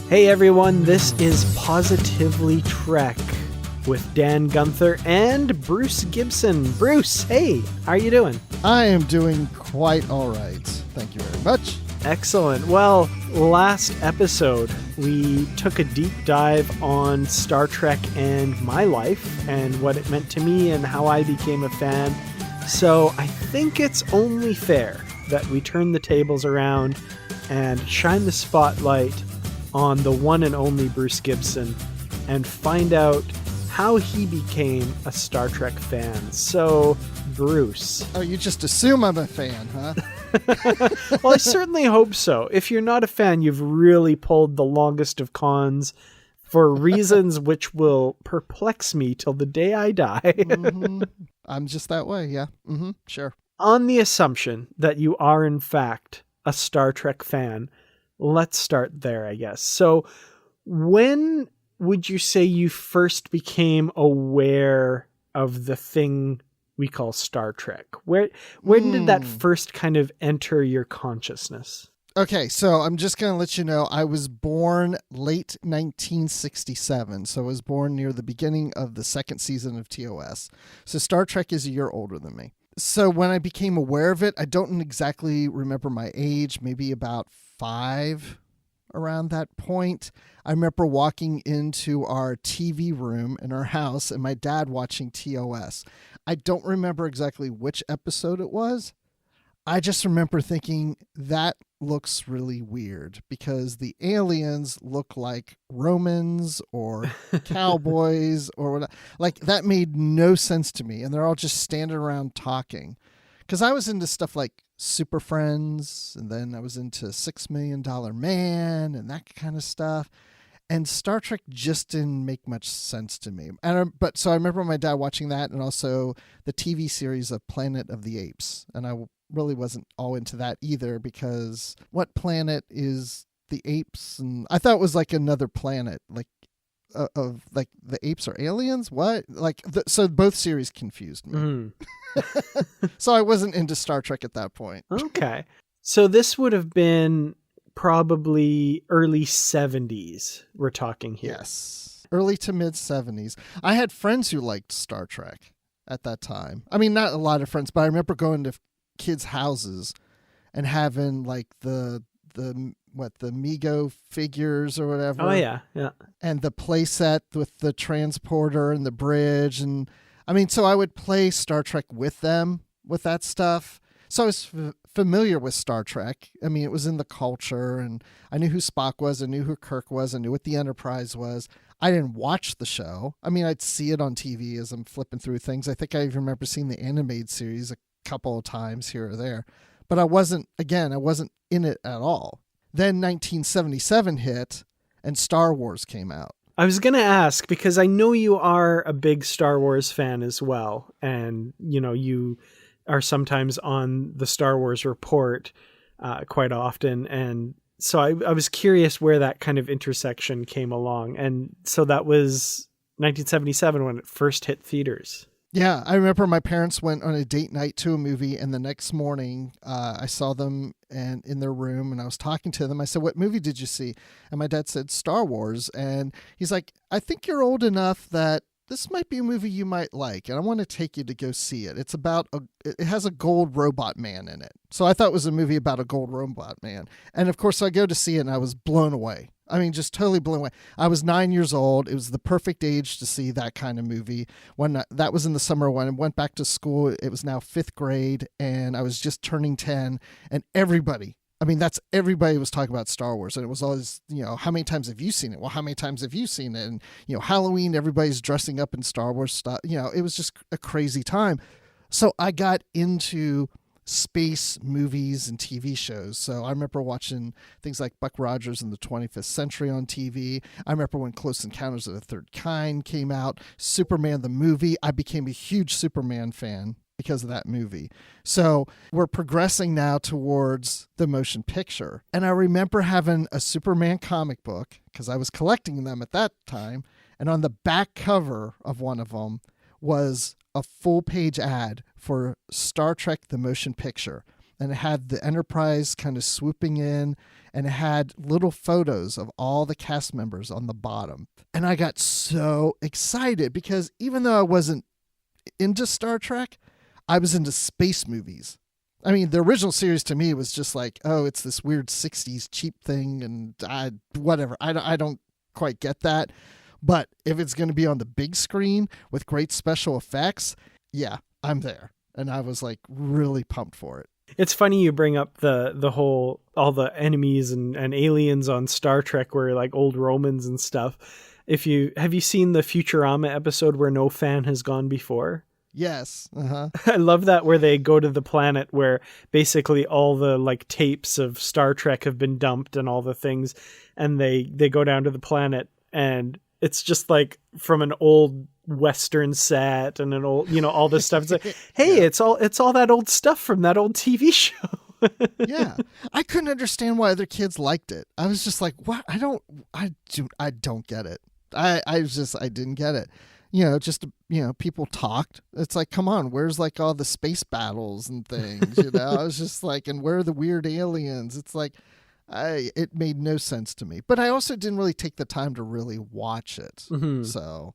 Hey everyone, this is Positively Trek with Dan Gunther and Bruce Gibson. Bruce, hey, how are you doing? I am doing quite all right. Thank you very much. Excellent. Well, last episode, we took a deep dive on Star Trek and my life and what it meant to me and how I became a fan. So I think it's only fair that we turn the tables around and shine the spotlight on the one and only Bruce Gibson and find out how he became a Star Trek fan. So, Bruce. Oh, you just assume I'm a fan, huh? Well, I certainly hope so. If you're not a fan, you've really pulled the longest of cons for reasons which will perplex me till the day I die. Mm-hmm. I'm just that way, yeah. Mm-hmm. Sure. On the assumption that you are, in fact, a Star Trek fan, let's start there, I guess. So, when would you say you first became aware of the thing we call Star Trek? When did that first kind of enter your consciousness? Okay, so I'm just going to let you know I was born late 1967, so I was born near the beginning of the second season of TOS. So Star Trek is a year older than me. So when I became aware of it, I don't exactly remember my age, maybe about 5 around that point. I remember walking into our TV room in our house and my dad watching TOS. I don't remember exactly which episode it was. I just remember thinking that looks really weird because the aliens look like Romans or cowboys or whatever. Like that made no sense to me. And they're all just standing around talking. Because I was into stuff like Super Friends, and then I was into $6 Million Man and that kind of stuff. And Star Trek just didn't make much sense to me. So I remember my dad watching that and also the TV series of Planet of the Apes. And I really wasn't all into that either because what planet is the apes? And I thought it was like another planet, like of like the apes are aliens. What? So both series confused me. Mm. So I wasn't into Star Trek at that point. Okay. So this would have been probably early 70s we're talking here. Yes. Early to mid 70s. I had friends who liked Star Trek at that time. I mean, not a lot of friends, but I remember going to kids' houses and having like the Mego figures or whatever. Oh yeah. And the play set with the transporter and the bridge. And I mean, so I would play Star Trek with them with that stuff. So I was familiar with Star Trek. I mean, it was in the culture and I knew who Spock was. I knew who Kirk was. I knew what the Enterprise was. I didn't watch the show. I mean, I'd see it on TV as I'm flipping through things. I think I even remember seeing the animated series a couple of times here or there, but I wasn't in it at all. Then 1977 hit and Star Wars came out. I was going to ask because I know you are a big Star Wars fan as well. And, you know, you are sometimes on the Star Wars Report quite often. And so I was curious where that kind of intersection came along. And so that was 1977 when it first hit theaters. Yeah, I remember my parents went on a date night to a movie, and the next morning I saw them in their room, and I was talking to them. I said, "What movie did you see?" And my dad said, "Star Wars." And he's like, "I think you're old enough that this might be a movie you might like, and I want to take you to go see it. It's about it has a gold robot man in it." So I thought it was a movie about a gold robot man. And of course I go to see it and I was blown away. I mean, just totally blown away. I was 9 years old. It was the perfect age to see that kind of movie. When that was in the summer when I went back to school, it was now 5th grade and I was just turning 10 and everybody was talking about Star Wars, and it was always, how many times have you seen it? Well, how many times have you seen it? And, Halloween, everybody's dressing up in Star Wars stuff. It was just a crazy time. So I got into space movies and TV shows. So I remember watching things like Buck Rogers and the 25th Century on TV. I remember when Close Encounters of the Third Kind came out, Superman the movie. I became a huge Superman fan because of that movie. So we're progressing now towards the motion picture. And I remember having a Superman comic book because I was collecting them at that time. And on the back cover of one of them was a full page ad for Star Trek the Motion Picture. and it had the Enterprise kind of swooping in, and it had little photos of all the cast members on the bottom. And I got so excited because even though I wasn't into Star Trek, I was into space movies. I mean, the original series to me was just like, oh, it's this weird 60s cheap thing, and whatever. I don't quite get that. But if it's going to be on the big screen with great special effects, yeah, I'm there. And I was like really pumped for it. It's funny you bring up the whole, all the enemies and aliens on Star Trek were like old Romans and stuff. Have you seen the Futurama episode where no fan has gone before? Yes. Uh-huh. I love that, where they go to the planet where basically all the like tapes of Star Trek have been dumped and all the things, and they go down to the planet, and it's just like from an old Western set and an old, all this stuff. It's like, hey, yeah. it's all that old stuff from that old TV show. Yeah. I couldn't understand why other kids liked it. I was just like, what? I don't get it. I didn't get it. People talked. It's like, come on, where's like all the space battles and things, I was just like, and where are the weird aliens? It's like, it made no sense to me. But I also didn't really take the time to really watch it. Mm-hmm. So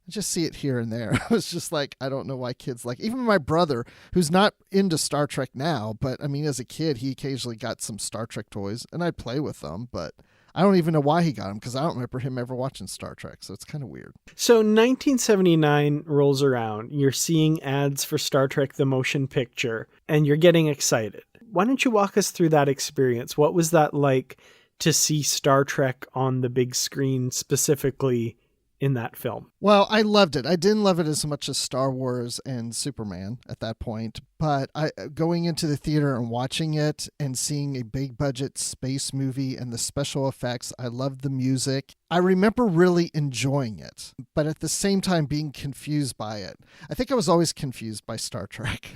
I just see it here and there. I was just like, I don't know why kids like, even my brother, who's not into Star Trek now, but I mean, as a kid, he occasionally got some Star Trek toys and I'd play with them, but I don't even know why he got them because I don't remember him ever watching Star Trek. So it's kind of weird. So 1979 rolls around. You're seeing ads for Star Trek, the motion picture, and you're getting excited. Why don't you walk us through that experience? What was that like to see Star Trek on the big screen, specifically in that film? Well, I loved it. I didn't love it as much as Star Wars and Superman at that point, but going into the theater and watching it and seeing a big budget space movie and the special effects, I loved the music. I remember really enjoying it, but at the same time being confused by it. I think I was always confused by Star Trek.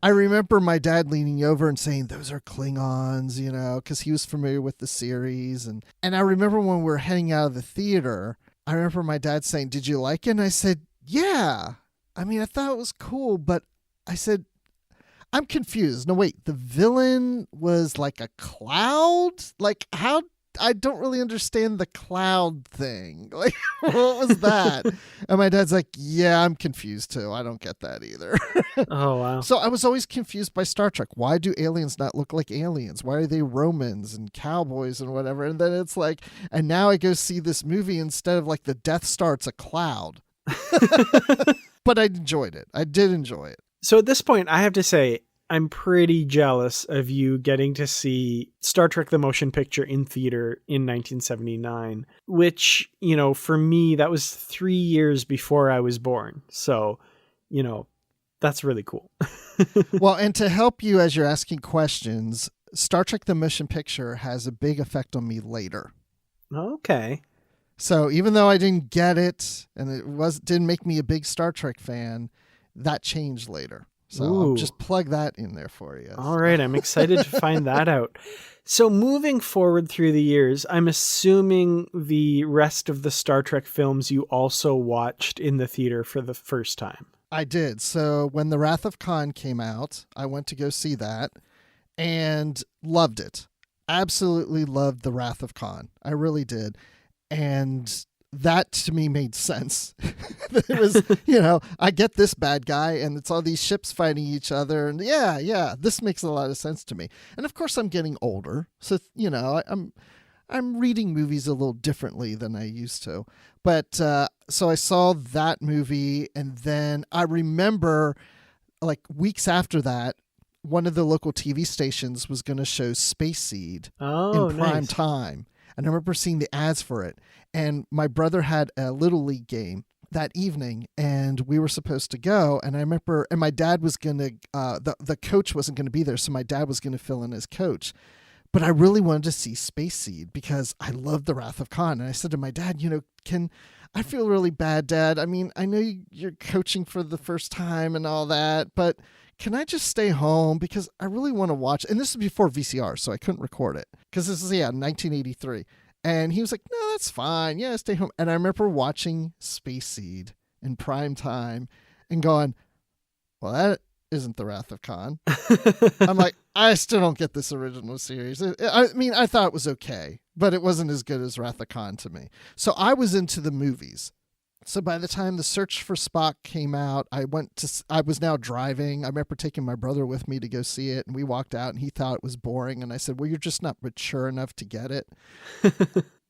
I remember my dad leaning over and saying, those are Klingons, because he was familiar with the series. And I remember when we were heading out of the theater, I remember my dad saying, did you like it? And I said, yeah. I mean, I thought it was cool, but I said, I'm confused. No, wait, the villain was like a cloud? Like, how? I don't really understand the cloud thing. Like, what was that? And my dad's like, yeah, I'm confused too. I don't get that either. Oh, wow. So I was always confused by Star Trek. Why do aliens not look like aliens? Why are they Romans and cowboys and whatever? And then it's like, and now I go see this movie instead of like the Death Star, it's a cloud. But I enjoyed it. I did enjoy it. So at this point, I have to say, I'm pretty jealous of you getting to see Star Trek the Motion Picture in theater in 1979, which, for me, that was 3 years before I was born. So, that's really cool. Well, and to help you as you're asking questions, Star Trek the Motion Picture has a big effect on me later. Okay. So even though I didn't get it and didn't make me a big Star Trek fan, that changed later. So I'll just plug that in there for you. All right. I'm excited to find that out. So moving forward through the years, I'm assuming the rest of the Star Trek films you also watched in the theater for the first time. I did. So when The Wrath of Khan came out, I went to go see that and loved it. Absolutely loved The Wrath of Khan. I really did. And that to me made sense. It was, I get this bad guy and it's all these ships fighting each other. And yeah, this makes a lot of sense to me. And of course I'm getting older. So, I'm reading movies a little differently than I used to. But so I saw that movie. And then I remember like weeks after that, one of the local TV stations was going to show Space Seed in prime time. And I remember seeing the ads for it. And my brother had a Little League game that evening, and we were supposed to go. And I remember, and my dad was going to, the coach wasn't going to be there, so my dad was going to fill in as coach. But I really wanted to see Space Seed because I loved The Wrath of Khan. And I said to my dad, I feel really bad, Dad. I mean, I know you're coaching for the first time and all that, but can I just stay home? Because I really want to watch. And this is before VCR, so I couldn't record it. Because this is, 1983. And he was like, no, that's fine. Yeah, stay home. And I remember watching Space Seed in prime time and going, well, isn't The Wrath of Khan. I'm like, I still don't get this original series. I mean, I thought it was okay, but it wasn't as good as Wrath of Khan to me. So I was into the movies. So by the time The Search for Spock came out, I was now driving. I remember taking my brother with me to go see it, and we walked out, and he thought it was boring. And I said, well, you're just not mature enough to get it.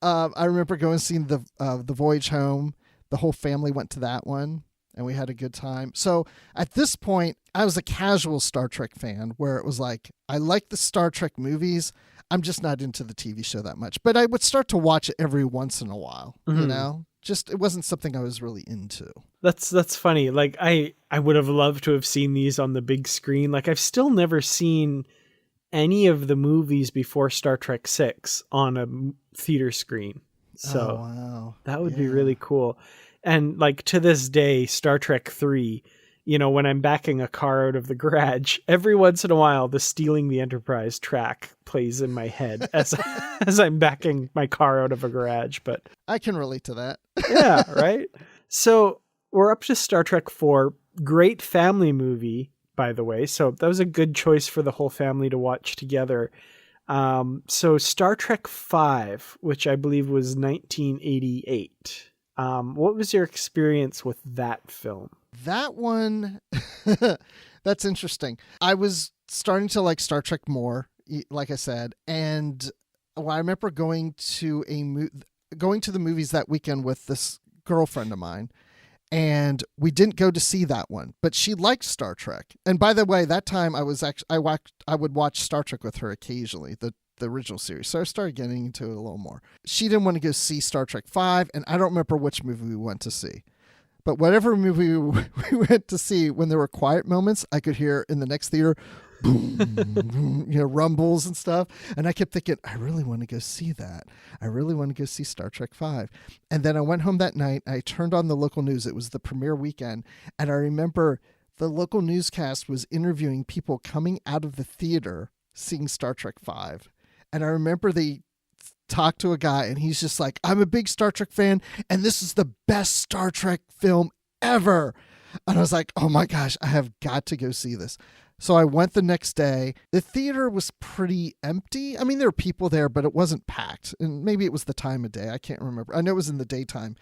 I remember going and seeing the Voyage Home. The whole family went to that one, and we had a good time. So at this point, I was a casual Star Trek fan, where it was like, I like the Star Trek movies. I'm just not into the TV show that much. But I would start to watch it every once in a while, you know? Just, it wasn't something I was really into. That's funny. Like, I would have loved to have seen these on the big screen. Like, I've still never seen any of the movies before Star Trek 6 on a theater screen. So wow. That would be really cool. And like, to this day, Star Trek 3, you know, when I'm backing a car out of the garage, every once in a while, the Stealing the Enterprise track plays in my head as I'm backing my car out of a garage. But I can relate to that. yeah, right? So we're up to Star Trek 4. Great family movie, by the way. So that was a good choice for the whole family to watch together. So Star Trek 5, which I believe was 1988. What was your experience with that film? That one, that's interesting. I was starting to like Star Trek more, like I said, and I remember going to the movies that weekend with this girlfriend of mine, and we didn't go to see that one, but she liked Star Trek. And by the way, that time I would watch Star Trek with her occasionally, the original series. So I started getting into it a little more. She didn't want to go see Star Trek 5, and I don't remember which movie we went to see. But whatever movie we went to see, when there were quiet moments, I could hear in the next theater, boom, boom, you know, rumbles and stuff. And I kept thinking, I really want to go see that. I really want to go see Star Trek 5. And then I went home that night. I turned on the local news. It was the premiere weekend. And I remember the local newscast was interviewing people coming out of the theater seeing Star Trek 5. And I remember they talked to a guy, and he's just like, I'm a big Star Trek fan, and this is the best Star Trek film ever. And I was like, oh my gosh, I have got to go see this. So I went the next day. The theater was pretty empty. I mean, there were people there, but it wasn't packed. And maybe it was the time of day. I can't remember. I know it was in the daytime.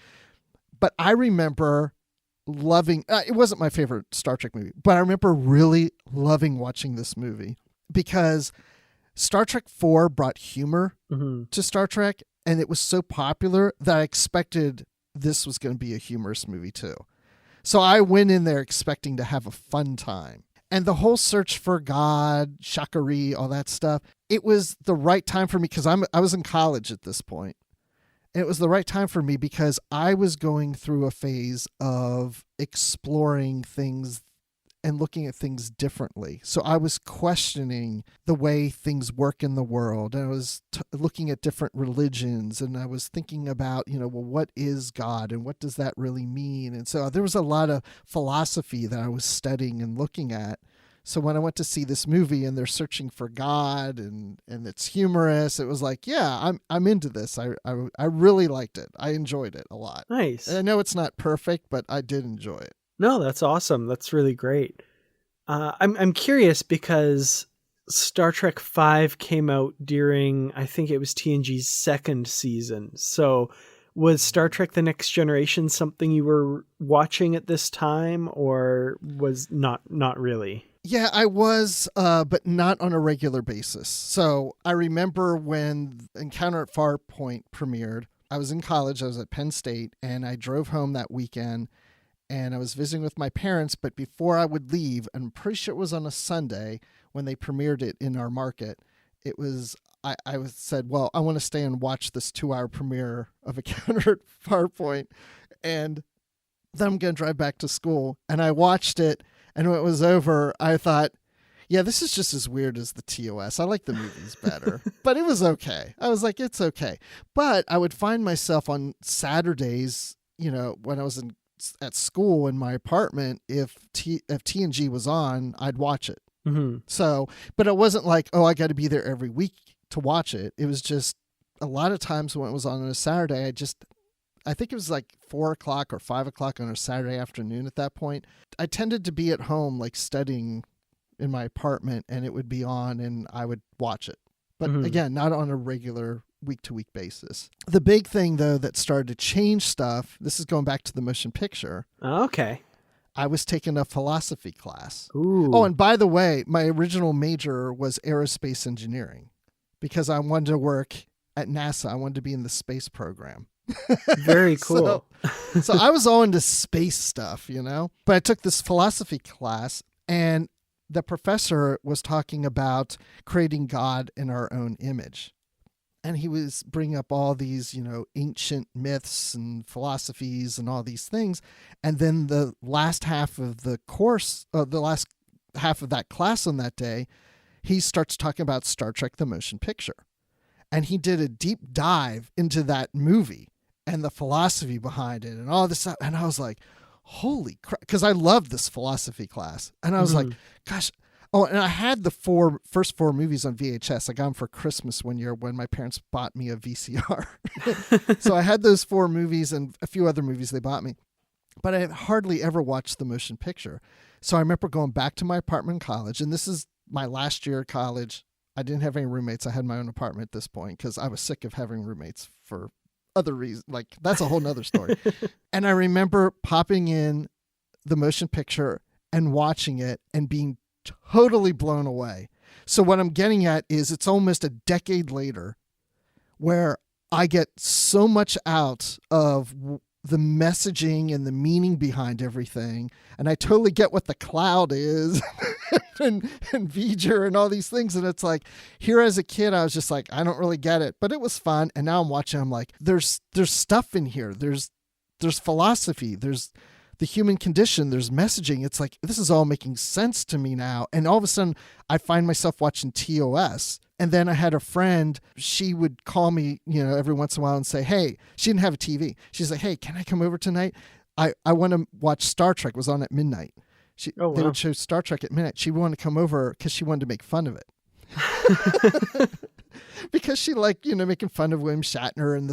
But I remember loving, it wasn't my favorite Star Trek movie, but I remember really loving watching this movie because Star Trek 4 brought humor to Star Trek, and it was so popular that I expected this was going to be a humorous movie too. So I went in there expecting to have a fun time. And the whole search for God, Shakari, all that stuff, it was the right time for me because I was in college at this point. And it was the right time for me because I was going through a phase of exploring things and looking at things differently. So I was questioning the way things work in the world. And I was looking at different religions, and I was thinking about, you know, well, what is God and what does that really mean? And so there was a lot of philosophy that I was studying and looking at. So when I went to see this movie and they're searching for God and it's humorous, it was like, yeah, I'm into this. I really liked it. I enjoyed it a lot. Nice. And I know it's not perfect, but I did enjoy it. No, that's awesome. That's really great. I'm curious because Star Trek 5 came out during, I think it was TNG's second season. So was Star Trek The Next Generation something you were watching at this time, or was not really? Yeah, I was, but not on a regular basis. So I remember when Encounter at Farpoint premiered, I was in college, I was at Penn State, and I drove home that weekend. And I was visiting with my parents, but before I would leave, I'm pretty sure it was on a Sunday when they premiered it in our market, it was, I said, well, I want to stay and watch this 2-hour premiere of Encounter at Farpoint, and then I'm going to drive back to school. And I watched it, and when it was over, I thought, yeah, this is just as weird as the TOS. I like the movies better, but it was okay. I was like, it's okay. But I would find myself on Saturdays, you know, when I was at school in my apartment, if TNG was on, I'd watch it. So, but it wasn't like, oh, I got to be there every week to watch it. It was just a lot of times when it was on a Saturday, I think it was like 4 o'clock or 5 o'clock on a Saturday afternoon at that point. I tended to be at home, like studying in my apartment, and it would be on and I would watch it. But again, not on a regular week-to-week basis. The big thing, though, that started to change stuff, this is going back to the motion picture. Okay. I was taking a philosophy class. Ooh. Oh, and by the way, my original major was aerospace engineering because I wanted to work at NASA. I wanted to be in the space program. Very cool. So I was all into space stuff, But I took this philosophy class, and the professor was talking about creating God in our own image. And he was bringing up all these, ancient myths and philosophies and all these things. And then the last half of the course, the last half of that class on that day, he starts talking about Star Trek, the motion picture. And he did a deep dive into that movie and the philosophy behind it and all this stuff. And I was like, holy crap, because I loved this philosophy class. And I was like, gosh. Oh, and I had the first four movies on VHS. I got them for Christmas one year when my parents bought me a VCR. So I had those 4 movies and a few other movies they bought me. But I had hardly ever watched the motion picture. So I remember going back to my apartment in college, and this is my last year of college. I didn't have any roommates. I had my own apartment at this point because I was sick of having roommates for other reasons. Like, that's a whole nother story. And I remember popping in the motion picture and watching it and being totally blown away. So what I'm getting at is it's almost a decade later where I get so much out of the messaging and the meaning behind everything. And I totally get what the cloud is and V'ger and all these things. And it's like, here as a kid, I was just like, I don't really get it, but it was fun. And now I'm watching, I'm like, there's stuff in here. There's philosophy. There's the human condition, there's messaging. It's like, this is all making sense to me now. And all of a sudden I find myself watching TOS. And then I had a friend, she would call me, every once in a while and say, hey, she didn't have a TV. She's like, hey, can I come over tonight? I want to watch Star Trek. It was on at midnight. They would show Star Trek at midnight. She wanted to come over because she wanted to make fun of it. Because she liked, making fun of William Shatner and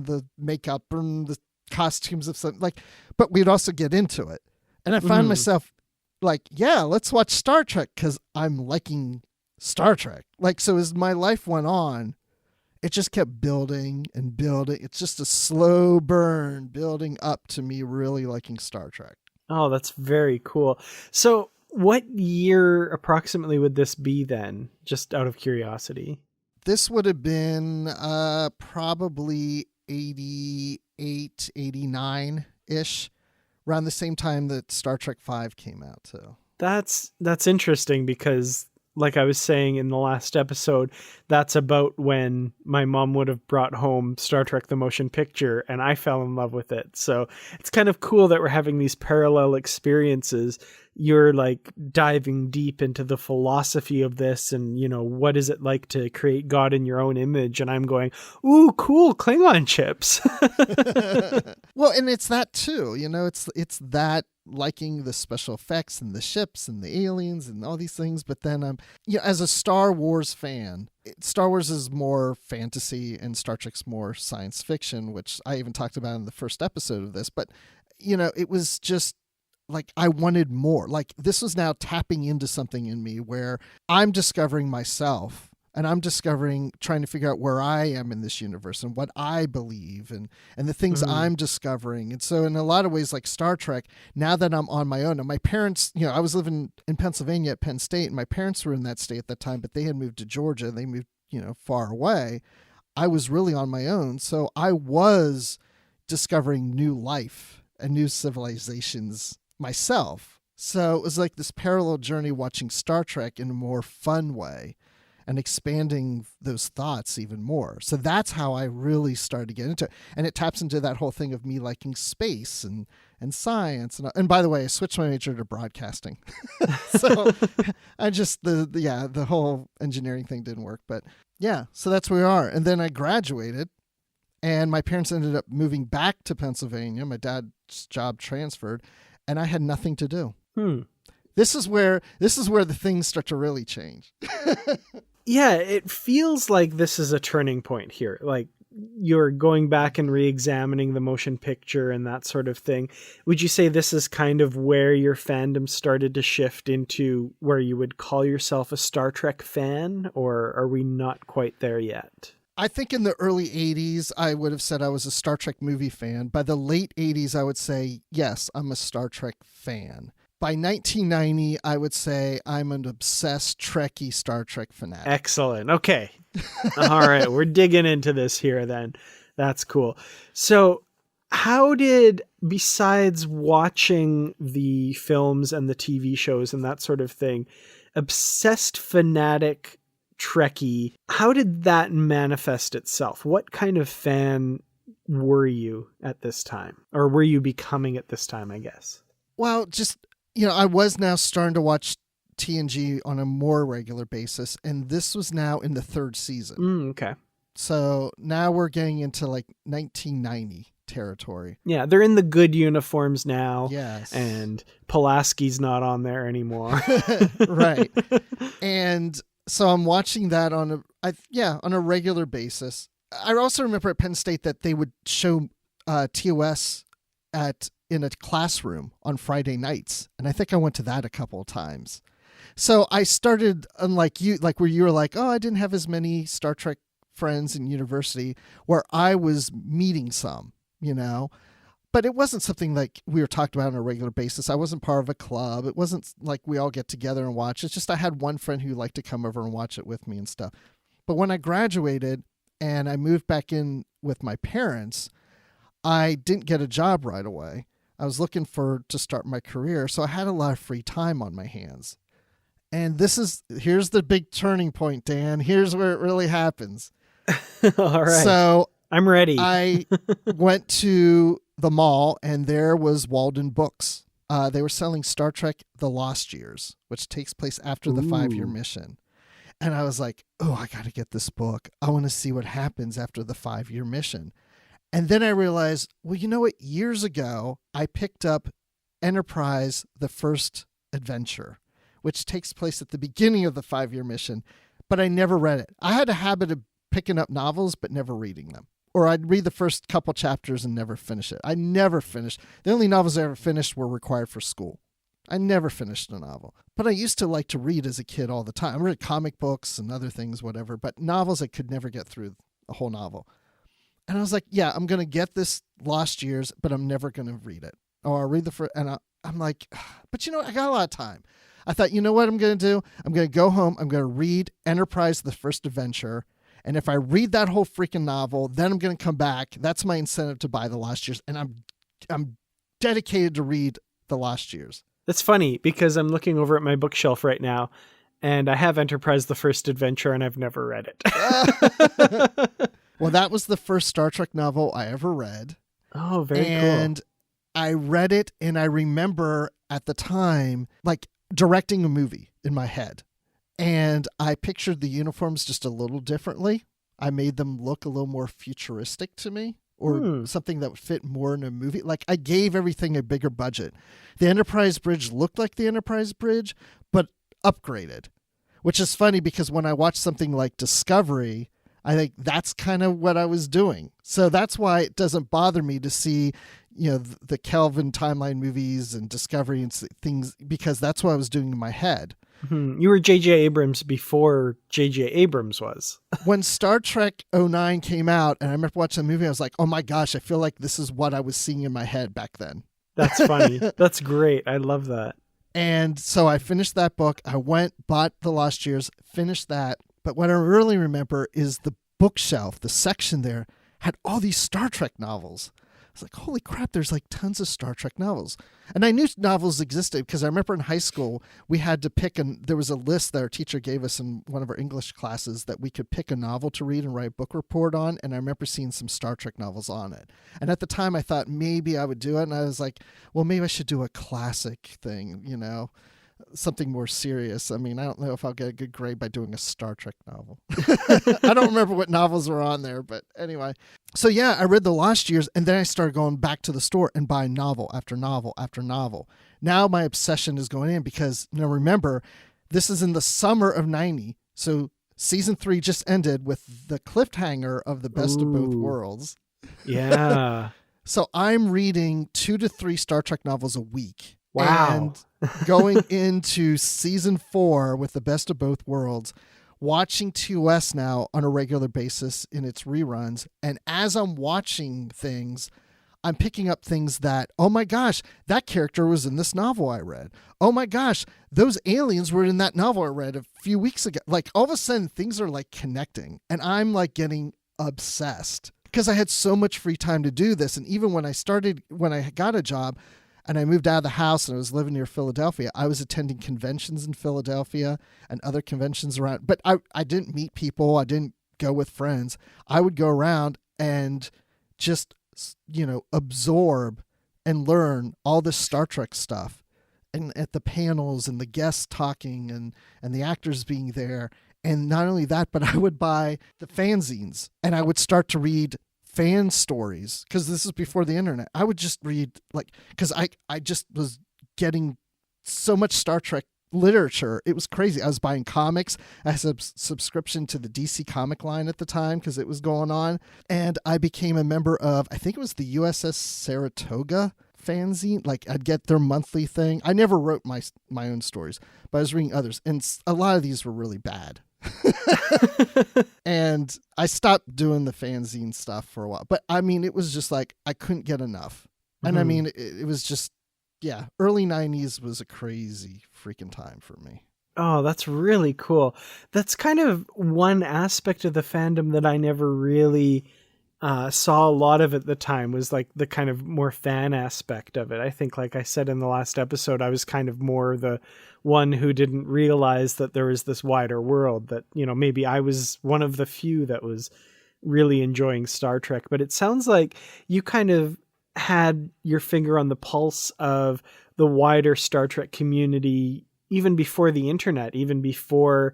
the makeup and the costumes of something like, but we'd also get into it. And I found myself like, yeah, let's watch Star Trek because I'm liking Star Trek. Like, so as my life went on, it just kept building and building. It's just a slow burn building up to me really liking Star Trek. Oh, that's very cool. So what year approximately would this be then? Just out of curiosity. This would have been probably 88, 89-ish, around the same time that Star Trek V came out too. That's interesting because, like I was saying in the last episode, that's about when my mom would have brought home Star Trek the motion picture and I fell in love with it. So it's kind of cool that we're having these parallel experiences. You're like diving deep into the philosophy of this and, what is it like to create God in your own image? And I'm going, ooh, cool, Klingon chips. Well, and it's that too, it's that liking the special effects and the ships and the aliens and all these things. But then, as a Star Wars fan, Star Wars is more fantasy and Star Trek's more science fiction, which I even talked about in the first episode of this. But, it was just, like, I wanted more. Like, this was now tapping into something in me where I'm discovering myself and I'm trying to figure out where I am in this universe and what I believe and the things I'm discovering. And so in a lot of ways, like Star Trek, now that I'm on my own, and my parents, I was living in Pennsylvania at Penn State, and my parents were in that state at that time, but they had moved to Georgia. They moved, far away. I was really on my own. So I was discovering new life and new civilizations myself. So it was like this parallel journey watching Star Trek in a more fun way and expanding those thoughts even more. So that's how I really started to get into it. And it taps into that whole thing of me liking space and science. And by the way, I switched my major to broadcasting. So I just, the whole engineering thing didn't work. But yeah, so that's where we are. And then I graduated and my parents ended up moving back to Pennsylvania. My dad's job transferred and I had nothing to do. This is where the things start to really change. Yeah, it feels like this is a turning point here. Like you're going back and re-examining the motion picture and that sort of thing, would you say this is kind of where your fandom started to shift into where you would call yourself a Star Trek fan, or are we not quite there yet? I think in the early 80s, I would have said I was a Star Trek movie fan. By the late 80s, I would say, yes, I'm a Star Trek fan. By 1990, I would say I'm an obsessed Trekkie Star Trek fanatic. Excellent. Okay. All right. We're digging into this here then. That's cool. So how did, besides watching the films and the TV shows and that sort of thing, obsessed fanatic Trekkie, how did that manifest itself? What kind of fan were you at this time? Or were you becoming at this time, I guess? Well, just, I was now starting to watch TNG on a more regular basis, and this was now in the third season. Okay. So now we're getting into like 1990 territory. Yeah, they're in the good uniforms now. Yes. And Pulaski's not on there anymore. Right. And so I'm watching that on a regular basis. I also remember at Penn State that they would show TOS in a classroom on Friday nights, and I think I went to that a couple of times. So I started, unlike you, like where you were like, oh, I didn't have as many Star Trek friends in university, where I was meeting some, but it wasn't something like we were talked about on a regular basis. I wasn't part of a club. It wasn't like we all get together and watch. It's just I had one friend who liked to come over and watch it with me and stuff. But when I graduated and I moved back in with my parents, I didn't get a job right away. I was looking to start my career, so I had a lot of free time on my hands. And here's the big turning point, Dan. Here's where it really happens. All right. So I'm ready. I went to the mall, and there was Walden Books. They were selling Star Trek The Lost Years, which takes place after the 5-year mission. And I was like, oh, I got to get this book. I want to see what happens after the 5-year mission. And then I realized, well, you know what? Years ago, I picked up Enterprise, The First Adventure, which takes place at the beginning of the 5-year mission, but I never read it. I had a habit of picking up novels, but never reading them. Or I'd read the first couple chapters and never finish it. I never finished. The only novels I ever finished were required for school. I never finished a novel. But I used to like to read as a kid all the time. I read comic books and other things, whatever, but novels I could never get through a whole novel. And I was like, yeah, I'm going to get this Lost Years, but I'm never going to read it. Or I'll read the first, and I'm like, but I got a lot of time. I thought, you know what I'm going to do? I'm going to go home. I'm going to read Enterprise, The First Adventure. And if I read that whole freaking novel, then I'm going to come back. That's my incentive to buy The Lost Years. And I'm dedicated to read The Lost Years. That's funny because I'm looking over at my bookshelf right now and I have Enterprise, The First Adventure, and I've never read it. Well, that was the first Star Trek novel I ever read. Oh, very cool. And I read it, and I remember at the time, like, directing a movie in my head. And I pictured the uniforms just a little differently. I made them look a little more futuristic to me, or something that would fit more in a movie. Like, I gave everything a bigger budget. The Enterprise Bridge looked like the Enterprise Bridge, but upgraded, which is funny because when I watch something like Discovery, I think that's kind of what I was doing. So that's why it doesn't bother me to see, the Kelvin timeline movies and Discovery and things, because that's what I was doing in my head. Mm-hmm. You were J.J. Abrams before J.J. Abrams was. When Star Trek 09 came out, and I remember watching the movie, I was like, oh my gosh, I feel like this is what I was seeing in my head back then. That's funny. That's great. I love that. And so I finished that book. I went, bought The Lost Years, finished that. But what I really remember is the bookshelf, the section there, had all these Star Trek novels. I was like, holy crap, there's like tons of Star Trek novels. And I knew novels existed because I remember in high school, we had to pick, and there was a list that our teacher gave us in one of our English classes that we could pick a novel to read and write a book report on. And I remember seeing some Star Trek novels on it. And at the time I thought maybe I would do it. And I was like, well, maybe I should do a classic thing, something more serious. I mean, I don't know if I'll get a good grade by doing a Star Trek novel. I don't remember what novels were on there, but anyway. So yeah, I read The Lost Years, and then I started going back to the store and buying novel after novel after novel. Now my obsession is going in because, remember, this is in the summer of 90. So Season 3 just ended with the cliffhanger of the best of both worlds. Yeah. So I'm reading 2 to 3 Star Trek novels a week. Wow. And going into season 4 with the best of both worlds, watching TOS now on a regular basis in its reruns. And as I'm watching things, I'm picking up things that, oh my gosh, that character was in this novel I read. Oh my gosh, those aliens were in that novel I read a few weeks ago. Like all of a sudden things are like connecting and I'm like getting obsessed because I had so much free time to do this. And even when I got a job and I moved out of the house and I was living near Philadelphia, I was attending conventions in Philadelphia and other conventions around. But I didn't meet people. I didn't go with friends. I would go around and just, absorb and learn all this Star Trek stuff. And at the panels and the guests talking and the actors being there. And not only that, but I would buy the fanzines and I would start to read fan stories because this is before the internet. I would just read because I just was getting so much Star Trek literature. It was crazy. I was buying comics. I had a subscription to the DC comic line at the time because it was going on. And I became a member of, I think it was the USS Saratoga fanzine. Like I'd get their monthly thing. I never wrote my own stories, but I was reading others. And a lot of these were really bad. And I stopped doing the fanzine stuff for a while. But I mean, it was just like, I couldn't get enough. And I mean, it was just, early 90s was a crazy freaking time for me. Oh, that's really cool. That's kind of one aspect of the fandom that I never really saw a lot of at the time, was like the kind of more fan aspect of it. I think, like I said in the last episode, I was kind of more the one who didn't realize that there was this wider world, that, maybe I was one of the few that was really enjoying Star Trek. But it sounds like you kind of had your finger on the pulse of the wider Star Trek community even before the internet, even before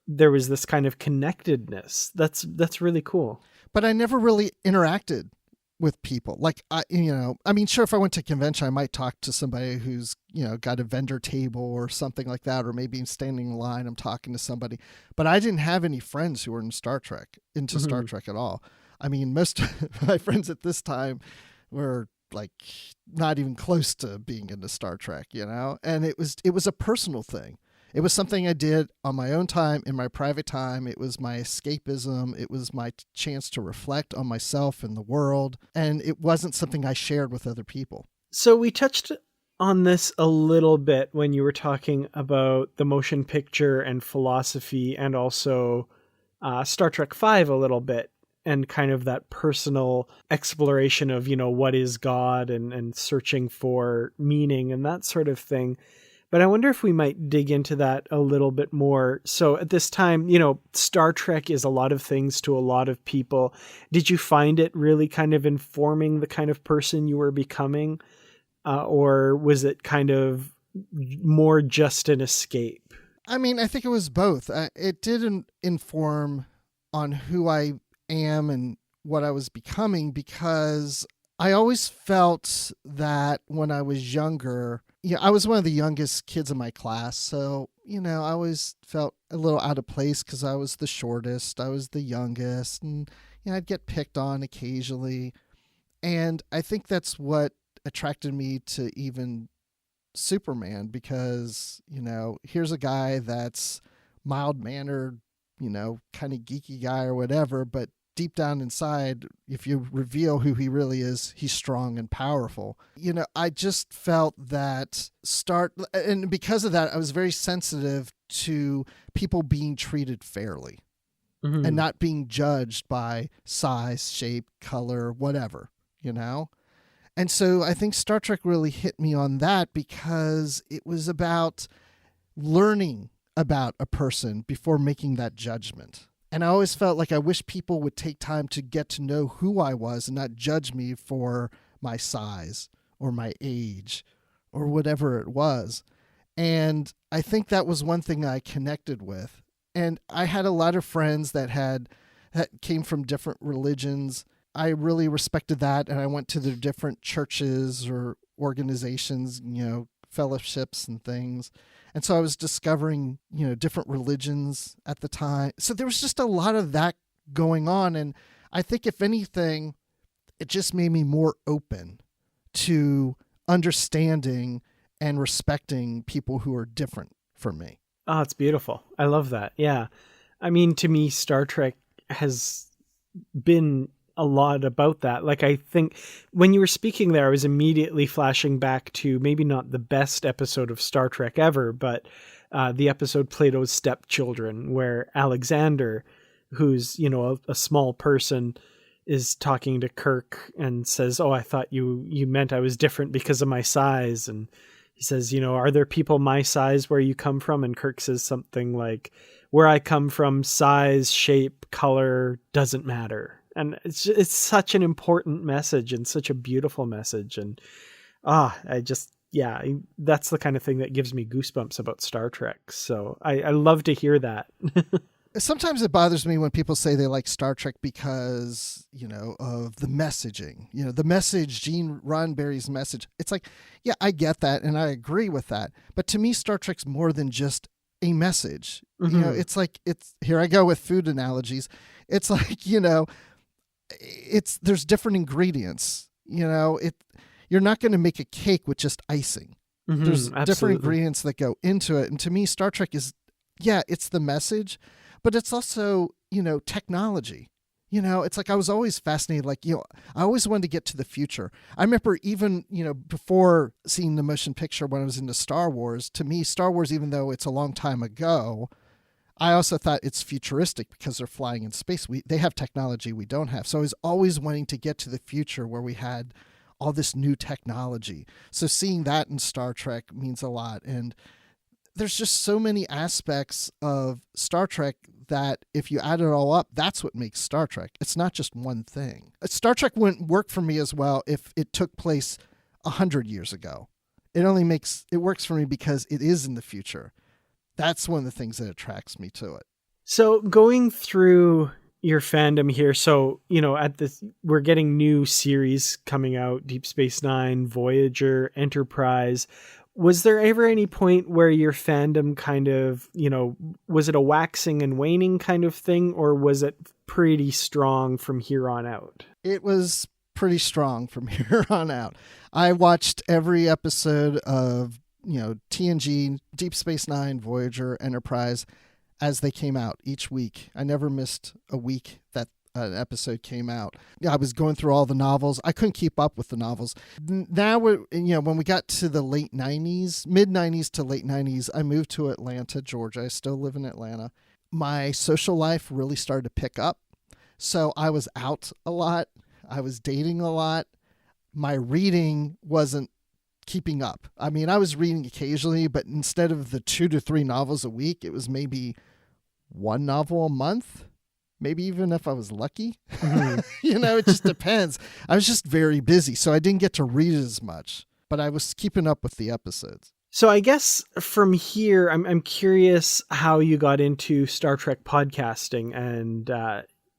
there was this kind of connectedness. That's really cool. But I never really interacted with people. Like, sure, if I went to a convention, I might talk to somebody who's, got a vendor table or something like that, or maybe I'm standing in line, I'm talking to somebody. But I didn't have any friends who were into Star Trek at all. I mean, most of my friends at this time were like not even close to being into Star Trek, and it was a personal thing. It was something I did on my own time, in my private time. It was my escapism. It was my chance to reflect on myself and the world. And it wasn't something I shared with other people. So we touched on this a little bit when you were talking about the motion picture and philosophy, and also Star Trek V a little bit, and kind of that personal exploration of, what is God, and searching for meaning and that sort of thing. But I wonder if we might dig into that a little bit more. So at this time, Star Trek is a lot of things to a lot of people. Did you find it really kind of informing the kind of person you were becoming? Or was it kind of more just an escape? I mean, I think it was both. It did inform on who I am and what I was becoming, because I always felt that when I was younger, I was one of the youngest kids in my class. So, I always felt a little out of place because I was the shortest. I was the youngest, and, I'd get picked on occasionally. And I think that's what attracted me to even Superman, because, here's a guy that's mild-mannered, kind of geeky guy or whatever, but deep down inside, if you reveal who he really is, he's strong and powerful. I just felt that and because of that, I was very sensitive to people being treated fairly and not being judged by size, shape, color, whatever, And so I think Star Trek really hit me on that, because it was about learning about a person before making that judgment. And I always felt like I wish people would take time to get to know who I was and not judge me for my size or my age or whatever it was. And I think that was one thing I connected with. And I had a lot of friends that came from different religions. I really respected that. And I went to their different churches or organizations, fellowships and things. And so I was discovering, different religions at the time. So there was just a lot of that going on. And I think if anything, it just made me more open to understanding and respecting people who are different from me. Oh, it's beautiful. I love that. Yeah. I mean, to me, Star Trek has been a lot about that. Like, I think when you were speaking there, I was immediately flashing back to maybe not the best episode of Star Trek ever, but the episode Plato's Stepchildren, where Alexander, who's, a small person, is talking to Kirk and says, "Oh, I thought you meant I was different because of my size." And he says, "Are there people my size where you come from?" And Kirk says something like, "Where I come from, size, shape, color doesn't matter." And it's such an important message and such a beautiful message. And that's the kind of thing that gives me goosebumps about Star Trek. So I love to hear that. Sometimes it bothers me when people say they like Star Trek because, of the messaging, the message, Gene Roddenberry's message. It's like, yeah, I get that. And I agree with that. But to me, Star Trek's more than just a message. Mm-hmm. It's like, here I go with food analogies. It's like, there's different ingredients, you're not going to make a cake with just icing. Mm-hmm, there's absolutely. different ingredients that go into it. And to me, Star Trek is, it's the message, but it's also, technology. It's like I was always fascinated, I always wanted to get to the future. I remember even, before seeing the motion picture when I was into Star Wars, to me, Star Wars, even though it's a long time ago, I also thought it's futuristic because they're flying in space. They have technology we don't have. So I was always wanting to get to the future where we had all this new technology. So seeing that in Star Trek means a lot. And there's just so many aspects of Star Trek that if you add it all up, that's what makes Star Trek. It's not just one thing. Star Trek wouldn't work for me as well if it took place 100 years ago. It works for me because it is in the future. That's one of the things that attracts me to it. So going through your fandom here, so, we're getting new series coming out, Deep Space Nine, Voyager, Enterprise. Was there ever any point where your fandom kind of, was it a waxing and waning kind of thing, or was it pretty strong from here on out? It was pretty strong from here on out. I watched every episode of, TNG, Deep Space Nine, Voyager, Enterprise as they came out each week. I never missed a week that an episode came out. I was going through all the novels. I couldn't keep up with the novels. Now, when we got to the late 90s, mid 90s to late 90s, I moved to Atlanta, Georgia. I still live in Atlanta. My social life really started to pick up. So I was out a lot. I was dating a lot. My reading wasn't keeping up. I mean, I was reading occasionally, but instead of the 2 to 3 novels a week, it was maybe 1 novel a month. Maybe even if I was lucky. Mm-hmm. It just depends. I was just very busy, so I didn't get to read as much, but I was keeping up with the episodes. So I guess from here, I'm curious how you got into Star Trek podcasting and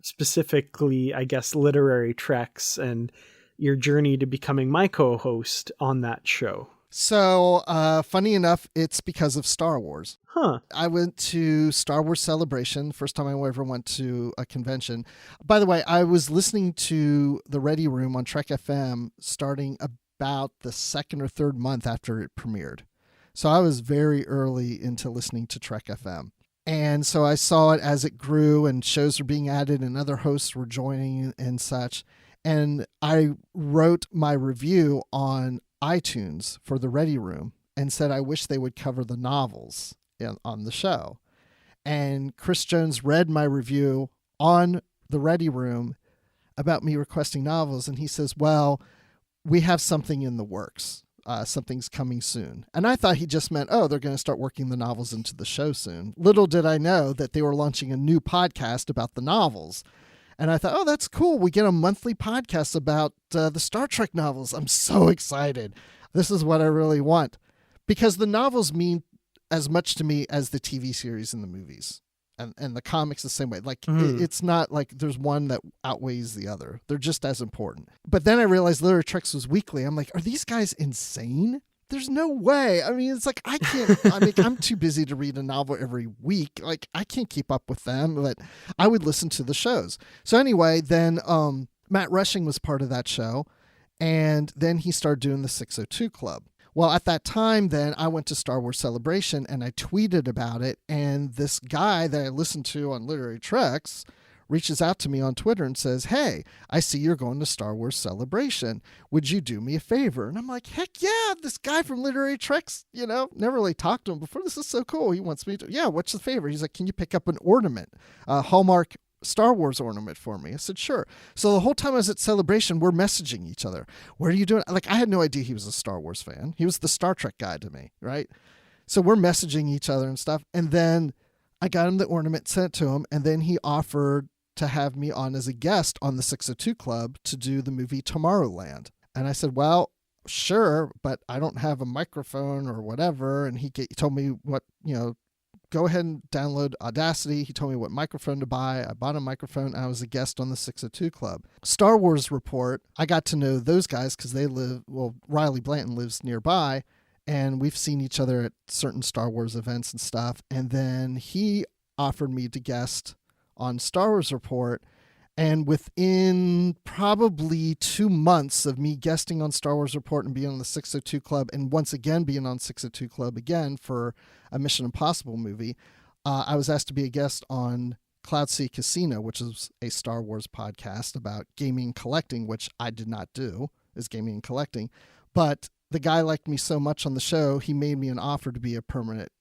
specifically, I guess, literary treks and your journey to becoming my co-host on that show. So, funny enough, it's because of Star Wars. Huh. I went to Star Wars Celebration, first time I ever went to a convention. By the way, I was listening to the Ready Room on Trek FM starting about the 2nd or 3rd month after it premiered. So I was very early into listening to Trek FM. And so I saw it as it grew and shows were being added and other hosts were joining and such. And I wrote my review on iTunes for the Ready Room and said I wish they would cover the novels on the show. And Chris Jones read my review on the Ready Room about me requesting novels, and he says, well, we have something in the works. Something's coming soon. And I thought he just meant, they're going to start working the novels into the show soon. Little did I know that they were launching a new podcast about the novels. And I thought, that's cool. We get a monthly podcast about the Star Trek novels. I'm so excited. This is what I really want. Because the novels mean as much to me as the TV series and the movies. And the comics the same way. Like, it's not like there's one that outweighs the other. They're just as important. But then I realized Literary Treks was weekly. I'm like, are these guys insane? there's no way. I mean, it's like, I can't, I mean, I'm too busy to read a novel every week. Like, I can't keep up with them, but I would listen to the shows. So anyway, then Matt Rushing was part of that show. And then he started doing the 602 Club. Well, at that time, then I went to Star Wars Celebration and I tweeted about it. And this guy that I listened to on Literary Treks reaches out to me on Twitter and says, "Hey, I see you're going to Star Wars Celebration. Would you do me a favor?" And I'm like, heck yeah, this guy from Literary Treks, never really talked to him before. This is so cool. He wants me to, yeah, what's the favor? He's like, "Can you pick up an ornament, a Hallmark Star Wars ornament for me?" I said, "Sure." So the whole time I was at Celebration, we're messaging each other. "What are you doing?" Like, I had no idea he was a Star Wars fan. He was the Star Trek guy to me, right? So we're messaging each other and stuff. And then I got him the ornament, sent it to him, and then he offered to have me on as a guest on the 602 Club to do the movie Tomorrowland. And I said, "Well, sure, but I don't have a microphone or whatever." And he told me what, go ahead and download Audacity. He told me what microphone to buy. I bought a microphone. I was a guest on the 602 Club. Star Wars Report, I got to know those guys because Riley Blanton lives nearby, and we've seen each other at certain Star Wars events and stuff. And then he offered me to guest on Star Wars Report. And within probably 2 months of me guesting on Star Wars Report and being on the 602 Club, and once again being on 602 Club again for a Mission Impossible movie, I was asked to be a guest on Cloud Sea Casino, which is a Star Wars podcast about gaming and collecting, which I did not do, is gaming and collecting. But the guy liked me so much on the show, he made me an offer to be a permanent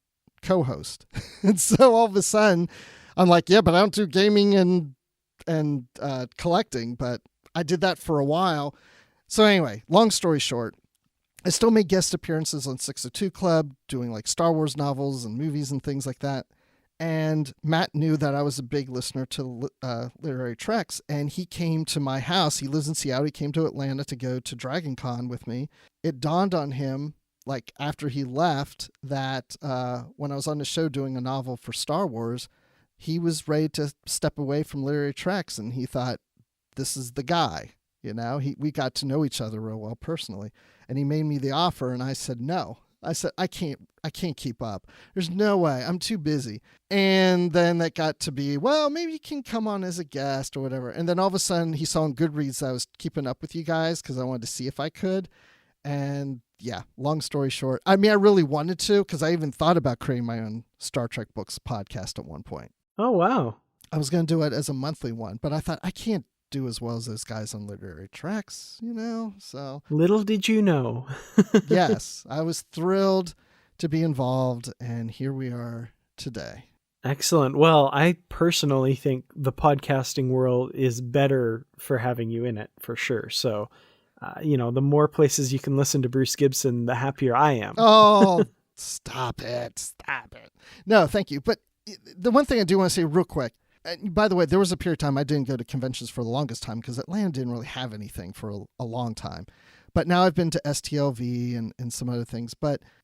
co-host. And so all of a sudden, I'm like, yeah, but I don't do gaming and collecting, but I did that for a while. So anyway, long story short, I still make guest appearances on 602 Club, doing like Star Wars novels and movies and things like that. And Matt knew that I was a big listener to Literary Treks, and he came to my house. He lives in Seattle. He came to Atlanta to go to Dragon Con with me. It dawned on him, like after he left, that when I was on the show doing a novel for Star Wars, he was ready to step away from Literary Treks, and he thought, this is the guy. We got to know each other real well personally, and he made me the offer, and I said no. I said, I can't keep up. There's no way. I'm too busy. And then that got to be, well, maybe you can come on as a guest or whatever. And then all of a sudden he saw on Goodreads that I was keeping up with you guys because I wanted to see if I could. And yeah, long story short, I mean, I really wanted to, because I even thought about creating my own Star Trek books podcast at one point. Oh, wow. I was going to do it as a monthly one, but I thought I can't do as well as those guys on Literary Treks, so. Little did you know. Yes, I was thrilled to be involved, and here we are today. Excellent. Well, I personally think the podcasting world is better for having you in it, for sure. So, the more places you can listen to Bruce Gibson, the happier I am. Oh, stop it. No, thank you. But the one thing I do want to say real quick, by the way, there was a period of time I didn't go to conventions for the longest time because Atlanta didn't really have anything for a long time. But now I've been to STLV and some other things.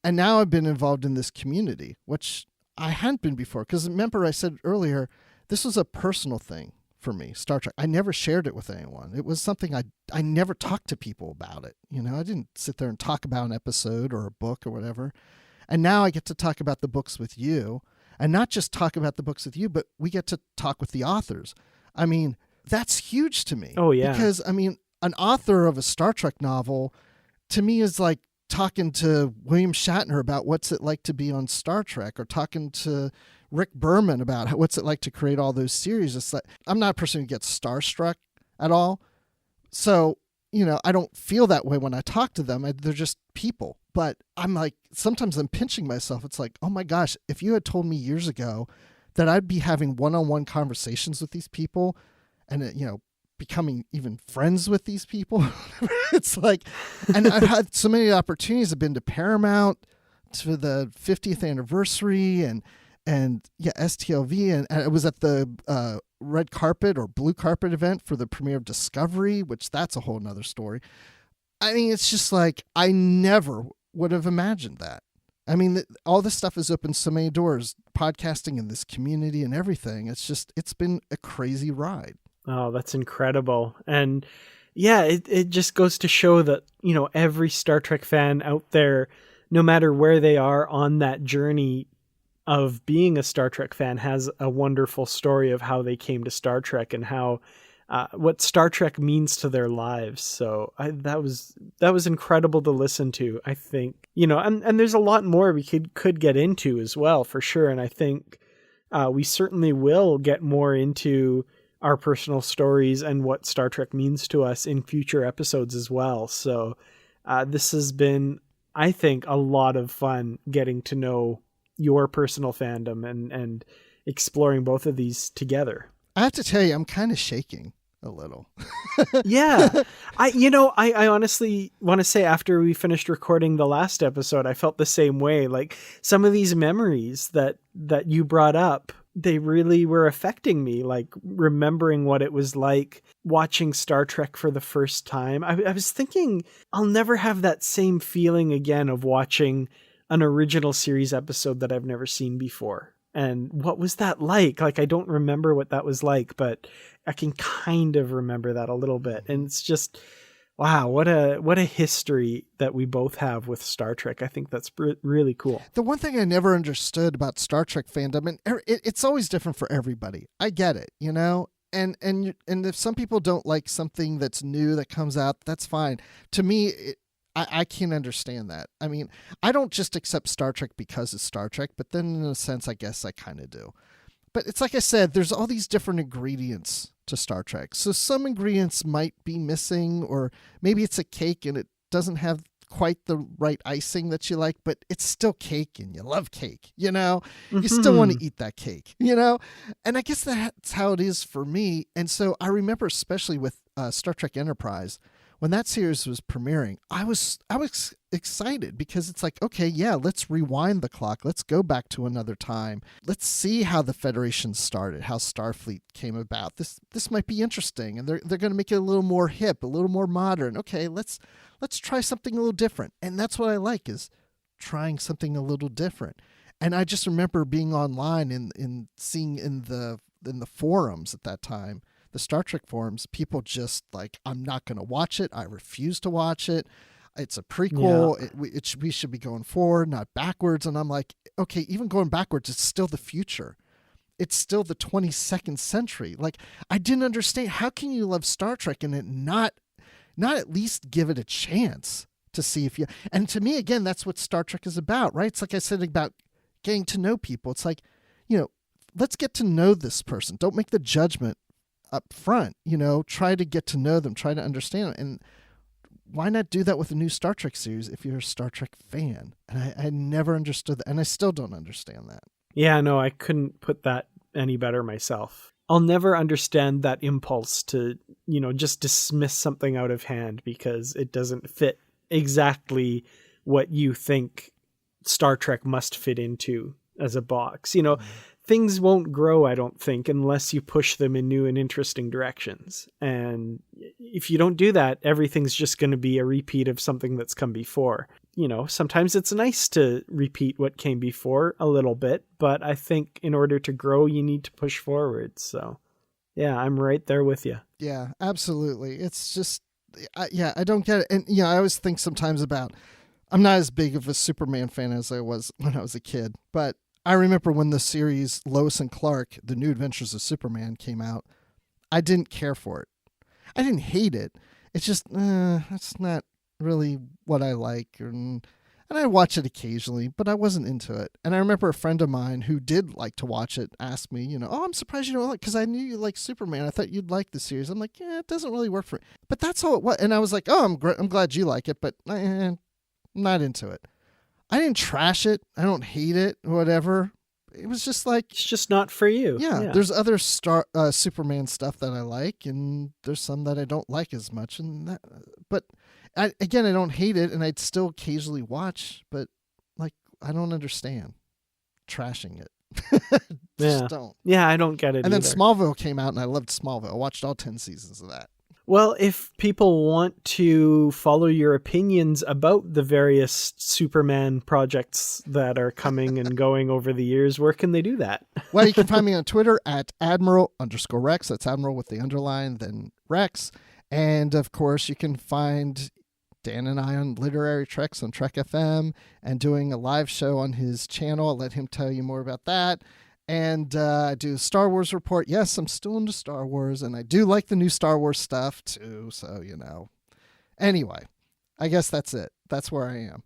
And now I've been involved in this community, which I hadn't been before. Because remember I said earlier, this was a personal thing for me, Star Trek. I never shared it with anyone. It was something I never talked to people about it. I didn't sit there and talk about an episode or a book or whatever. And now I get to talk about the books with you. And not just talk about the books with you, but we get to talk with the authors. I mean, that's huge to me. Oh, yeah. Because, I mean, an author of a Star Trek novel, to me, is like talking to William Shatner about what's it like to be on Star Trek, or talking to Rick Berman about what's it like to create all those series. It's like, I'm not a person who gets starstruck at all. So, I don't feel that way when I talk to them. They're just people. But I'm like, sometimes I'm pinching myself. It's like, oh my gosh, if you had told me years ago that I'd be having one-on-one conversations with these people and, becoming even friends with these people, it's like, and I've had so many opportunities. I've been to Paramount for the 50th anniversary and STLV. And I was at the red carpet or blue carpet event for the premiere of Discovery, which that's a whole nother story. I mean, it's just like, I never would have imagined that. I mean, all this stuff has opened so many doors, podcasting in this community and everything. It's been a crazy ride. Oh, that's incredible. And yeah, it just goes to show that, every Star Trek fan out there no matter where they are on that journey of being a Star Trek fan, has a wonderful story of how they came to Star Trek and how what Star Trek means to their lives. So that was incredible to listen to. I think, and there's a lot more we could get into as well, for sure. And I think we certainly will get more into our personal stories and what Star Trek means to us in future episodes as well. So this has been, I think, a lot of fun getting to know your personal fandom and exploring both of these together. I have to tell you, I'm kind of shaking a little. Yeah. I honestly want to say, after we finished recording the last episode, I felt the same way. Like, some of these memories that you brought up, they really were affecting me, like remembering what it was like watching Star Trek for the first time. I was thinking I'll never have that same feeling again of watching an original series episode that I've never seen before. And what was that like? Like, I don't remember what that was like, but I can kind of remember that a little bit. And it's just, wow, what a history that we both have with Star Trek. I think that's really cool. The one thing I never understood about Star Trek fandom, and it's always different for everybody. I get it, and if some people don't like something that's new that comes out, that's fine. To me, I can't understand that. I mean, I don't just accept Star Trek because it's Star Trek, but then in a sense, I guess I kind of do. But it's like I said, there's all these different ingredients to Star Trek. So some ingredients might be missing, or maybe it's a cake and it doesn't have quite the right icing that you like, but it's still cake and you love cake, You still want to eat that cake, And I guess that's how it is for me. And so I remember, especially with Star Trek Enterprise, when that series was premiering, I was excited because it's like, okay, yeah, let's rewind the clock. Let's go back to another time. Let's see how the Federation started, how Starfleet came about. This might be interesting, and they're going to make it a little more hip, a little more modern. Okay, let's try something a little different. And that's what I like, is trying something a little different. And I just remember being online and seeing in the forums at that time, the Star Trek forums, people just like, I'm not going to watch it. I refuse to watch it. It's a prequel. Yeah. We should be going forward, not backwards. And I'm like, okay, even going backwards, it's still the future. It's still the 22nd century. Like, I didn't understand. How can you love Star Trek and it not at least give it a chance to see if you... And to me, again, that's what Star Trek is about, right? It's like I said about getting to know people. It's like, let's get to know this person. Don't make the judgment up front, try to get to know them, try to understand them. And why not do that with a new Star Trek series if you're a Star Trek fan? And I never understood that, and I still don't understand that. Yeah, no, I couldn't put that any better myself. I'll never understand that impulse to, just dismiss something out of hand because it doesn't fit exactly what you think Star Trek must fit into as a box. Things won't grow, I don't think, unless you push them in new and interesting directions. And if you don't do that, everything's just going to be a repeat of something that's come before. Sometimes it's nice to repeat what came before a little bit, but I think in order to grow, you need to push forward. So, yeah, I'm right there with you. Yeah, absolutely. It's just, I don't get it. And, I always think sometimes about, I'm not as big of a Superman fan as I was when I was a kid, but I remember when the series Lois and Clark, The New Adventures of Superman, came out, I didn't care for it. I didn't hate it. It's just, it's not really what I like. And I watch it occasionally, but I wasn't into it. And I remember a friend of mine who did like to watch it asked me, I'm surprised you don't like it, because I knew you like Superman. I thought you'd like the series. I'm like, yeah, it doesn't really work for me. But that's all it was. And I was like, oh, I'm glad you like it, but I'm not into it. I didn't trash it. I don't hate it, whatever. It was just like... It's just not for you. Yeah. There's other Superman stuff that I like, and there's some that I don't like as much. But I don't hate it, and I'd still occasionally watch, but I don't understand trashing it. Just don't. Yeah, I don't get it And either. then Smallville came out, and I loved Smallville. I watched all 10 seasons of that. Well, if people want to follow your opinions about the various Superman projects that are coming and going over the years, where can they do that? Well, you can find me on Twitter at Admiral_Rex. That's Admiral with the underline, then Rex. And of course, you can find Dan and I on Literary Treks on Trek FM, and doing a live show on his channel. I'll let him tell you more about that. And I do a Star Wars report. Yes, I'm still into Star Wars, and I do like the new Star Wars stuff too. So, Anyway, I guess that's it. That's where I am.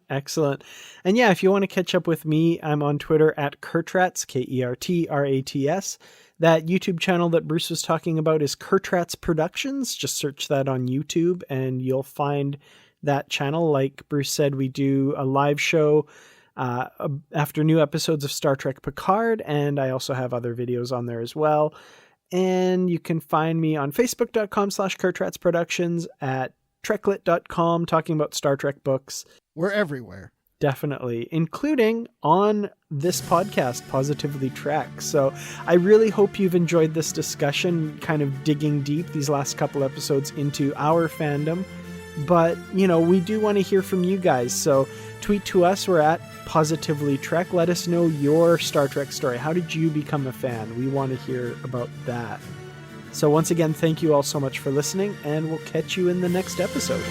Excellent. And yeah, if you want to catch up with me, I'm on Twitter at Kertrats, Kertrats. That YouTube channel that Bruce was talking about is Kertrats Productions. Just search that on YouTube and you'll find that channel. Like Bruce said, we do a live show after new episodes of Star Trek Picard, and I also have other videos on there as well. And you can find me on facebook.com/Kertrats Productions, at treklit.com, talking about Star Trek books. We're everywhere. Definitely, including on this podcast, Positively Trek. So I really hope you've enjoyed this discussion, kind of digging deep these last couple episodes into our fandom. But, we do want to hear from you guys. So tweet to us. We're at Positively Trek. Let us know your Star Trek story. How did you become a fan? We want to hear about that. So once again, thank you all so much for listening, and we'll catch you in the next episode.